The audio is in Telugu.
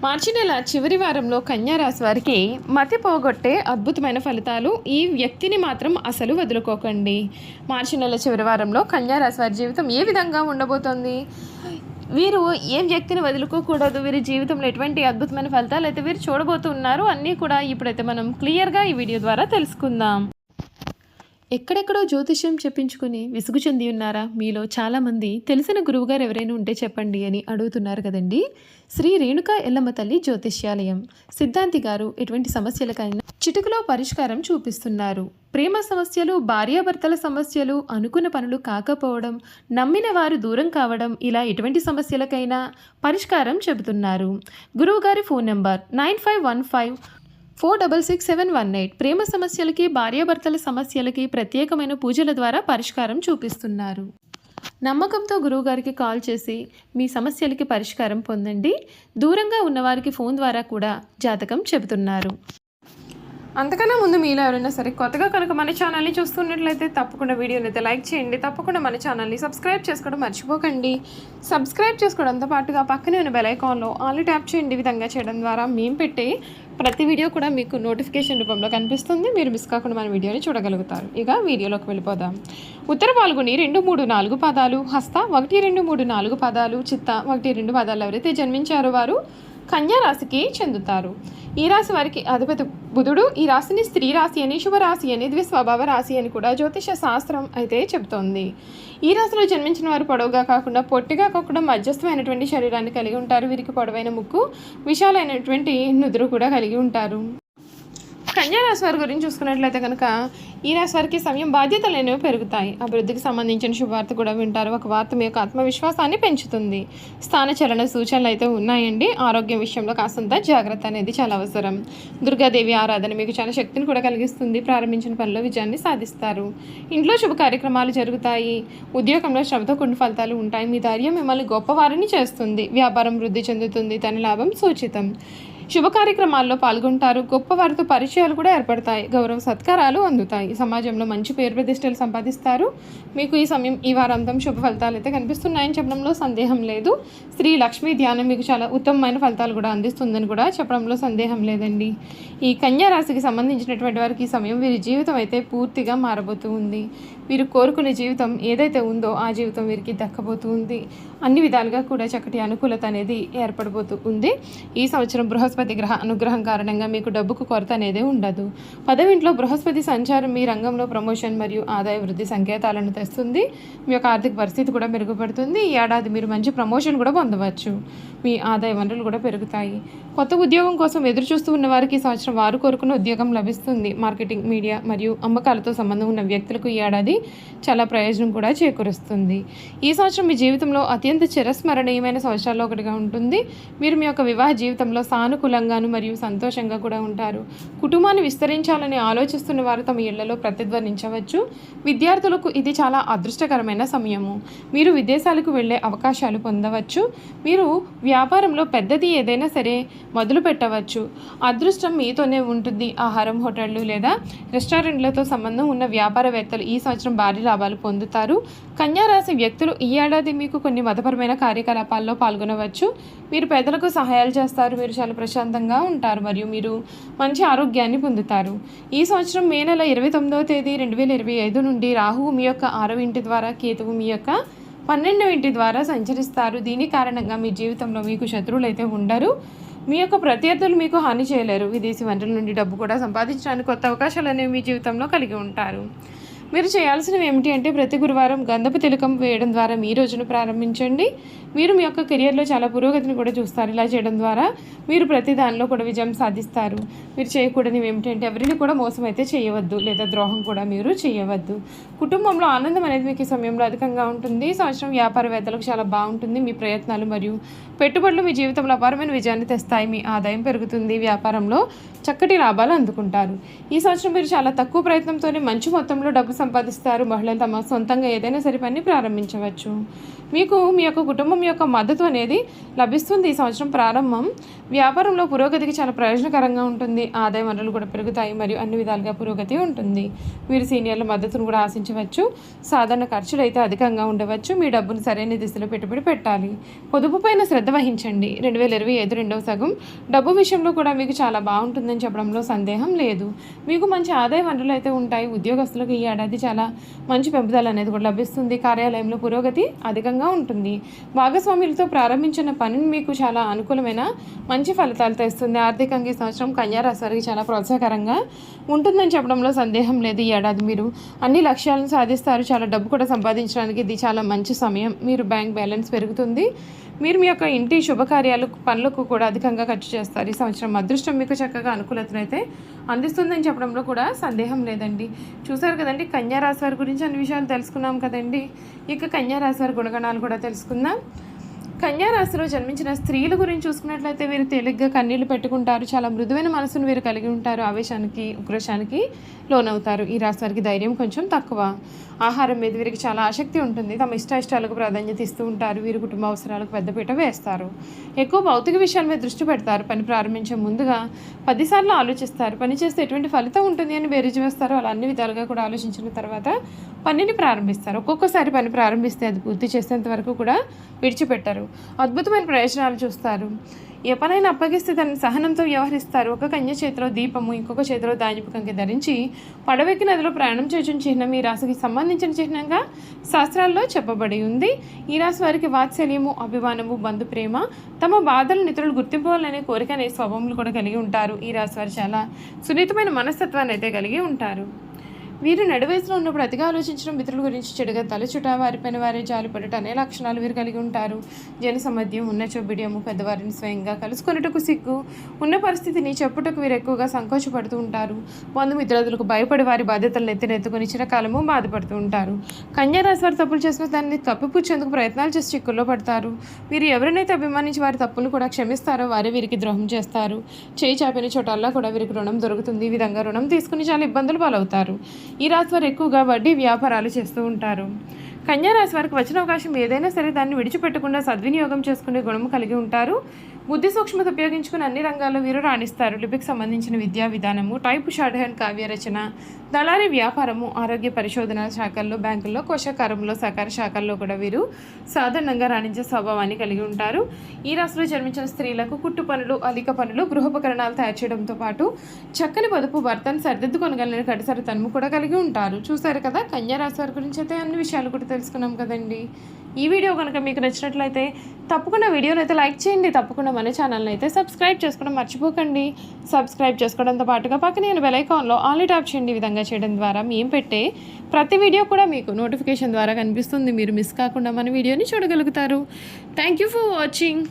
మార్చి నెల చివరి వారంలో కన్యా రాశి వారికి మతి పోగొట్టే అద్భుతమైన ఫలితాలు. ఈ వ్యక్తిని మాత్రం అసలు వదులుకోకండి. మార్చి నెల చివరి వారంలో కన్యా రాశి వారి జీవితం ఏ విధంగా ఉండబోతోంది, వీరు ఏ వ్యక్తిని వదులుకోకూడదు, వీరి జీవితంలో ఎటువంటి అద్భుతమైన ఫలితాలు అయితే వీరు చూడబోతున్నారు అన్నీ కూడా ఇప్పుడైతే మనం క్లియర్గా ఈ వీడియో ద్వారా తెలుసుకుందాం. ఎక్కడెక్కడో జ్యోతిష్యం చెప్పించుకుని విసుగు చెంది ఉన్నారా? మీలో చాలామంది తెలిసిన గురువుగారు ఎవరైనా ఉంటే చెప్పండి అని అడుగుతున్నారు కదండి. శ్రీ రేణుకా ఎల్లమ్మ తల్లి జ్యోతిష్యాలయం సిద్ధాంతి గారు ఎటువంటి సమస్యలకైనా చిటికలో పరిష్కారం చూపిస్తున్నారు. ప్రేమ సమస్యలు, భార్యాభర్తల సమస్యలు, అనుకున్న పనులు కాకపోవడం, నమ్మిన వారు దూరం కావడం, ఇలా ఎటువంటి సమస్యలకైనా పరిష్కారం చెబుతున్నారు. గురువుగారి ఫోన్ నెంబర్ 9515466718. ప్రేమ సమస్యలకి, భార్యాభర్తల సమస్యలకి ప్రత్యేకమైన పూజల ద్వారా పరిష్కారం చూపిస్తున్నారు. నమ్మకంతో గురువుగారికి కాల్ చేసి మీ సమస్యలకి పరిష్కారం పొందండి. దూరంగా ఉన్నవారికి ఫోన్ ద్వారా కూడా జాతకం చెబుతున్నారు. అంతకన్నా ముందు మీలో ఎవరైనా సరే కొత్తగా కనుక మన ఛానల్ని చూస్తున్నట్లయితే తప్పకుండా వీడియోని అయితే లైక్ చేయండి. తప్పకుండా మన ఛానల్ని సబ్స్క్రైబ్ చేసుకోవడం మర్చిపోకండి. సబ్స్క్రైబ్ చేసుకోవడంతో పాటుగా పక్కనే ఉన్న బెల్ ఐకాన్లో ఆల్ ట్యాప్ చేయండి. ఈ విధంగా చేయడం ద్వారా మేము పెట్టే ప్రతి వీడియో కూడా మీకు నోటిఫికేషన్ రూపంలో కనిపిస్తుంది. మీరు మిస్ కాకుండా మన వీడియోని చూడగలుగుతారు. ఇక వీడియోలోకి వెళ్ళిపోదాం. ఉత్తర పాల్గొని 2, 3, 4 పాదాలు, హస్త 1, 2, 3, 4 పాదాలు, చిత్త 1, 2 పాదాలు ఎవరైతే జన్మించారో వారు కన్యా రాశికి చెందుతారు. ఈ రాశి వారికి అధిపతి బుధుడు. ఈ రాశిని స్త్రీ రాశి అని, శుభరాశి అని, ద్విస్వభావ రాశి అని కూడా జ్యోతిష శాస్త్రం అయితే చెబుతోంది. ఈ రాశిలో జన్మించిన వారు పొడవుగా కాకుండా పొట్టిగా కాకుండా మధ్యస్థమైనటువంటి శరీరాన్ని కలిగి ఉంటారు. వీరికి పొడవైన ముక్కు, విశాలైనటువంటి నుదురు కూడా కలిగి ఉంటారు. కన్యా రాశి వారి గురించి చూసుకున్నట్లయితే కనుక ఈ రాశి వారికి సమయం బాధ్యతలు అనేవి పెరుగుతాయి. అభివృద్ధికి సంబంధించిన శుభవార్త కూడా వింటారు. ఒక వార్త మీ యొక్క ఆత్మవిశ్వాసాన్ని పెంచుతుంది. స్థానచలన సూచనలు అయితే ఉన్నాయండి. ఆరోగ్యం విషయంలో కాస్తంత జాగ్రత్త అనేది చాలా అవసరం. దుర్గాదేవి ఆరాధన మీకు చాలా శక్తిని కూడా కలిగిస్తుంది. ప్రారంభించిన పనిలో విజయాన్ని సాధిస్తారు. ఇంట్లో శుభ కార్యక్రమాలు జరుగుతాయి. ఉద్యోగంలో శ్రమతో కొన్ని ఫలితాలు ఉంటాయి. మీ ధైర్యం మిమ్మల్ని గొప్పవారిని చేస్తుంది. వ్యాపారం వృద్ధి చెందుతుంది. ధన లాభం సూచితం. శుభ కార్యక్రమాల్లో పాల్గొంటారు. గొప్ప వారితో పరిచయాలు కూడా ఏర్పడతాయి. గౌరవ సత్కారాలు అందుతాయి. సమాజంలో మంచి పేరు ప్రతిష్టలు సంపాదిస్తారు. మీకు ఈ సమయం ఈ వారాంతం శుభ ఫలితాలు అయితే కనిపిస్తున్నాయని చెప్పడంలో సందేహం లేదు. శ్రీ లక్ష్మీ ధ్యానం మీకు చాలా ఉత్తమమైన ఫలితాలు కూడా అందిస్తుందని కూడా చెప్పడంలో సందేహం లేదండి. ఈ కన్యా రాశికి సంబంధించినటువంటి వారికి ఈ సమయం వీరి జీవితం అయితే పూర్తిగా మారబోతూ ఉంది. వీరు కోరుకునే జీవితం ఏదైతే ఉందో ఆ జీవితం వీరికి దక్కబోతూ ఉంది. అన్ని విధాలుగా కూడా చక్కటి అనుకూలత అనేది ఏర్పడబోతూ ఉంది. ఈ సంవత్సరం బృహస్పతి గ్రహ అనుగ్రహం కారణంగా మీకు డబ్బుకు కొరత అనేది ఉండదు. 10వ ఇంట్లో బృహస్పతి సంచారం మీ రంగంలో ప్రమోషన్ మరియు ఆదాయ వృద్ధి సంకేతాలను తెస్తుంది. మీ యొక్క ఆర్థిక పరిస్థితి కూడా మెరుగుపడుతుంది. ఈ ఏడాది మీరు మంచి ప్రమోషన్ కూడా పొందవచ్చు. మీ ఆదాయ వనరులు కూడా పెరుగుతాయి. కొత్త ఉద్యోగం కోసం ఎదురు చూస్తూ ఉన్న వారికి ఈ సంవత్సరం వారు కోరుకున్న ఉద్యోగం లభిస్తుంది. మార్కెటింగ్, మీడియా మరియు అమ్మకాలతో సంబంధం ఉన్న వ్యక్తులకు ఈ ఏడాది చాలా ప్రయోజనం కూడా చేకూరుస్తుంది. ఈ సంవత్సరం మీ జీవితంలో అత్యంత చిరస్మరణీయమైన సంవత్సరాల్లో ఒకటిగా ఉంటుంది. మీరు మీ యొక్క వివాహ జీవితంలో సానుకూలంగాను మరియు సంతోషంగా కూడా ఉంటారు. కుటుంబాన్ని విస్తరించాలని ఆలోచిస్తున్న వారు తమ ఇళ్లలో ప్రతిధ్వనించవచ్చు. విద్యార్థులకు ఇది చాలా అదృష్టకరమైన సమయము. మీరు విదేశాలకు వెళ్ళే అవకాశాలు పొందవచ్చు. మీరు వ్యాపారంలో పెద్దది ఏదైనా సరే మొదలు పెట్టవచ్చు. అదృష్టం మీతోనే ఉంటుంది. ఆహారం, హోటళ్లు లేదా రెస్టారెంట్లతో సంబంధం ఉన్న వ్యాపారవేత్తలు ఈ సంవత్సరం భారీ లాభాలు పొందుతారు. కన్యా రాశి వ్యక్తులు ఈ ఏడాది మీకు కొన్ని మతపరమైన కార్యకలాపాల్లో పాల్గొనవచ్చు. మీరు పేదలకు సహాయాలు చేస్తారు. మీరు చాలా ప్రశాంతంగా ఉంటారు మరియు మీరు మంచి ఆరోగ్యాన్ని పొందుతారు. ఈ సంవత్సరం మే నెల 29వ తేదీ 2025 నుండి రాహువు మీ యొక్క 6వ ఇంటి ద్వారా, కేతువు మీ యొక్క 12వ ఇంటి ద్వారా సంచరిస్తారు. దీని కారణంగా మీ జీవితంలో మీకు శత్రువులు అయితే ఉండరు. మీ యొక్క ప్రత్యర్థులు మీకు హాని చేయలేరు. విదేశీ వనరుల నుండి డబ్బు కూడా సంపాదించడానికి కొత్త అవకాశాలు అనేవి మీ జీవితంలో కలిగి ఉంటారు. మీరు చేయాల్సినవి ఏమిటి అంటే ప్రతి గురువారం గంధపు తిలకం వేయడం ద్వారా మీ రోజును ప్రారంభించండి. మీరు మీ యొక్క కెరియర్లో చాలా పురోగతిని కూడా చూస్తారు. ఇలా చేయడం ద్వారా మీరు ప్రతి దానిలో కూడా విజయం సాధిస్తారు. మీరు చేయకూడనివి ఏమిటంటే ఎవరిని కూడా మోసం అయితే చేయవద్దు లేదా ద్రోహం కూడా మీరు చేయవద్దు. కుటుంబంలో ఆనందం అనేది మీకు ఈ సమయంలో అధికంగా ఉంటుంది. ఈ సంవత్సరం వ్యాపారవేత్తలకు చాలా బాగుంటుంది. మీ ప్రయత్నాలు మరియు పెట్టుబడులు మీ జీవితంలో అపారమైన విజయాన్ని తెస్తాయి. మీ ఆదాయం పెరుగుతుంది. వ్యాపారంలో చక్కటి లాభాలు అందుకుంటారు. ఈ సంవత్సరం మీరు చాలా తక్కువ ప్రయత్నంతోనే మంచి మొత్తంలో డబ్బు సంపాదిస్తారు. మహిళలు తమ సొంతంగా ఏదైనా సరే పని ప్రారంభించవచ్చు. మీకు మీ యొక్క కుటుంబం యొక్క మద్దతు అనేది లభిస్తుంది. ఈ సంవత్సరం ప్రారంభం వ్యాపారంలో పురోగతికి చాలా ప్రయోజనకరంగా ఉంటుంది. ఆదాయ వనరులు కూడా పెరుగుతాయి మరియు అన్ని విధాలుగా పురోగతి ఉంటుంది. మీరు సీనియర్ల మద్దతును కూడా ఆశించవచ్చు. సాధారణ ఖర్చులు అయితే అధికంగా ఉండవచ్చు. మీ డబ్బును సరైన దిశలో పెట్టుబడి పెట్టాలి. పొదుపు పైన శ్రద్ధ వహించండి. 2025 రెండవ సగం డబ్బు విషయంలో కూడా మీకు చాలా బాగుంటుందని చెప్పడంలో సందేహం లేదు. మీకు మంచి ఆదాయ వనరులు అయితే ఉంటాయి. ఉద్యోగస్తులకు ఈ ఏడాది చాలా మంచి పెంపుదల అనేది కూడా లభిస్తుంది. కార్యాలయంలో పురోగతి అధికంగా ఉంటుంది. భాగస్వాములతో ప్రారంభించిన పనిని మీకు చాలా అనుకూలమైన మంచి ఫలితాలు తెస్తుంది. ఆర్థికంగా ఈ సంవత్సరం కన్యా రాశి వారికి చాలా ప్రోత్సాహకరంగా ఉంటుందని చెప్పడంలో సందేహం లేదు. ఈ ఏడాది మీరు అన్ని లక్ష్యాలను సాధిస్తారు. చాలా డబ్బు కూడా సంపాదించడానికి ఇది చాలా మంచి సమయం. మీరు బ్యాంక్ బ్యాలెన్స్ పెరుగుతుంది. మీరు మీ యొక్క ఇంటి శుభకార్యాలు పనులకు కూడా అధికంగా ఖర్చు చేస్తారు. ఈ సంవత్సరం అదృష్టం మీకు చక్కగా అనుకూలతను అయితే అందిస్తుందని చెప్పడంలో కూడా సందేహం లేదండి. చూసారు కదండి, కన్యా రాశి వారి గురించి అన్ని విషయాలు తెలుసుకున్నాం కదండి. ఇక కన్యా రాశి వారి గుణగణాలు కూడా తెలుసుకుందాం. కన్యా రాశిలో జన్మించిన స్త్రీల గురించి చూసుకున్నట్లయితే వీరు తేలిగ్గా కన్నీళ్లు పెట్టుకుంటారు. చాలా మృదువైన మనసును వీరు కలిగి ఉంటారు. ఆవేశానికి ఉక్రోషానికి లోనవుతారు. ఈ రాశి వారికి ధైర్యం కొంచెం తక్కువ. ఆహారం మీద వీరికి చాలా ఆసక్తి ఉంటుంది. తమ ఇష్టాయిష్టాలకు ప్రాధాన్యత ఇస్తూ ఉంటారు. వీరు కుటుంబ అవసరాలకు పెద్దపీట వేస్తారు. ఎక్కువ భౌతిక విషయాల మీద దృష్టి పెడతారు. పని ప్రారంభించే ముందుగా 10 సార్లు ఆలోచిస్తారు. పని చేస్తే ఎటువంటి ఫలితం ఉంటుంది అని బేరీజు వేస్తారు. అలా అన్ని విధాలుగా కూడా ఆలోచించిన తర్వాత పనిని ప్రారంభిస్తారు. ఒక్కొక్కసారి పని ప్రారంభిస్తే అది పూర్తి చేసేంత వరకు కూడా విడిచిపెట్టరు. అద్భుతమైన ప్రయోజనాలు చూస్తారు. ఏ పనైనా అప్పగిస్తే దాన్ని సహనంతో వ్యవహరిస్తారు. ఒక కన్య చేతిలో దీపము, ఇంకొక చేతిలో ధాన్యపు కంకి ధరించి పడవెక్కి నదిలో ప్రయాణం చేసిన చిహ్నం ఈ రాశికి సంబంధించిన చిహ్నంగా శాస్త్రాల్లో చెప్పబడి ఉంది. ఈ రాశి వారికి వాత్సల్యము, అభిమానము, బంధు ప్రేమ, తమ బాధలను ఇతరులు గుర్తింపాలనే కోరిక అనే స్వభావములు కూడా కలిగి ఉంటారు. ఈ రాశి వారు చాలా సున్నితమైన మనస్తత్వాన్ని అయితే కలిగి ఉంటారు. వీరు నడువయసులో ఉన్నప్పుడు అతిగా ఆలోచించడం, మిత్రుల గురించి చెడుగా తలచుట, వారిపైన వారే జాలిపడట అనే లక్షణాలు వీరు కలిగి ఉంటారు. జన సమధ్యం, ఉన్న చొబిడియము, పెద్దవారిని స్వయంగా కలుసుకొనుటకు సిగ్గు, ఉన్న పరిస్థితిని చెప్పుటకు వీరు ఎక్కువగా సంకోచపడుతూ ఉంటారు. బంధుమిత్రులకు భయపడి వారి బాధ్యతలను ఎత్తుకొని చిరకాలము బాధపడుతూ ఉంటారు. కన్యా రాశి వారు తప్పులు చేసిన దాన్ని కప్పిపుచ్చేందుకు ప్రయత్నాలు చేసి చిక్కుల్లో పడతారు. వీరు ఎవరినైతే అభిమానించి వారి తప్పులు కూడా క్షమిస్తారో వారే వీరికి ద్రోహం చేస్తారు. చేయి చాపిన చోటల్లా కూడా వీరికి రుణం దొరుకుతుంది. ఈ విధంగా రుణం తీసుకుని చాలా ఇబ్బందులు పాలవుతారు. ఈ రాశి వారు ఎక్కువగా వడ్డీ వ్యాపారాలు చేస్తూ ఉంటారు. కన్యా రాశి వారికి వచ్చిన అవకాశం ఏదైనా సరే దాన్ని విడిచిపెట్టకుండా సద్వినియోగం చేసుకునే గుణం కలిగి ఉంటారు. బుద్ధి సూక్ష్మత ఉపయోగించుకుని అన్ని రంగాల్లో వీరు రాణిస్తారు. లిపికి సంబంధించిన విద్యా విధానము, టైపు షార్ట్ హ్యాండ్ కావ్య రచన, దళారీ వ్యాపారము, ఆరోగ్య పరిశోధన శాఖల్లో, బ్యాంకుల్లో, కోశాకారంలో, సహకార శాఖల్లో కూడా వీరు సాధారణంగా రాణించే స్వభావాన్ని కలిగి ఉంటారు. ఈ రాశిలో జన్మించిన స్త్రీలకు కుట్టు పనులు, అధిక పనులు, గృహోపకరణాలు తయారు చేయడంతో పాటు చక్కని పొదుపు, భర్తను సరిదిద్దుకొనగలిగిన కడిసరి తనుము కూడా కలిగి ఉంటారు. చూసారు కదా, కన్యా రాశి వారి గురించి అయితే అన్ని విషయాలు కూడా తెలుసుకున్నాం కదండి. ఈ వీడియో కనుక మీకు నచ్చినట్లయితే తప్పకుండా వీడియోని అయితే లైక్ చేయండి. తప్పకుండా మన ఛానల్ని అయితే సబ్స్క్రైబ్ చేసుకోవడం మర్చిపోకండి. సబ్స్క్రైబ్ చేసుకోవడంతో పాటుగా పక్కన బెల్ ఐకాన్లో ఆల్ ట్యాప్ చేయండి. ఈ విధంగా చేయడం ద్వారా మేము పెట్టే ప్రతి వీడియో కూడా మీకు నోటిఫికేషన్ ద్వారా కనిపిస్తుంది. మీరు మిస్ కాకుండా మన వీడియోని చూడగలుగుతారు. Thank you for watching.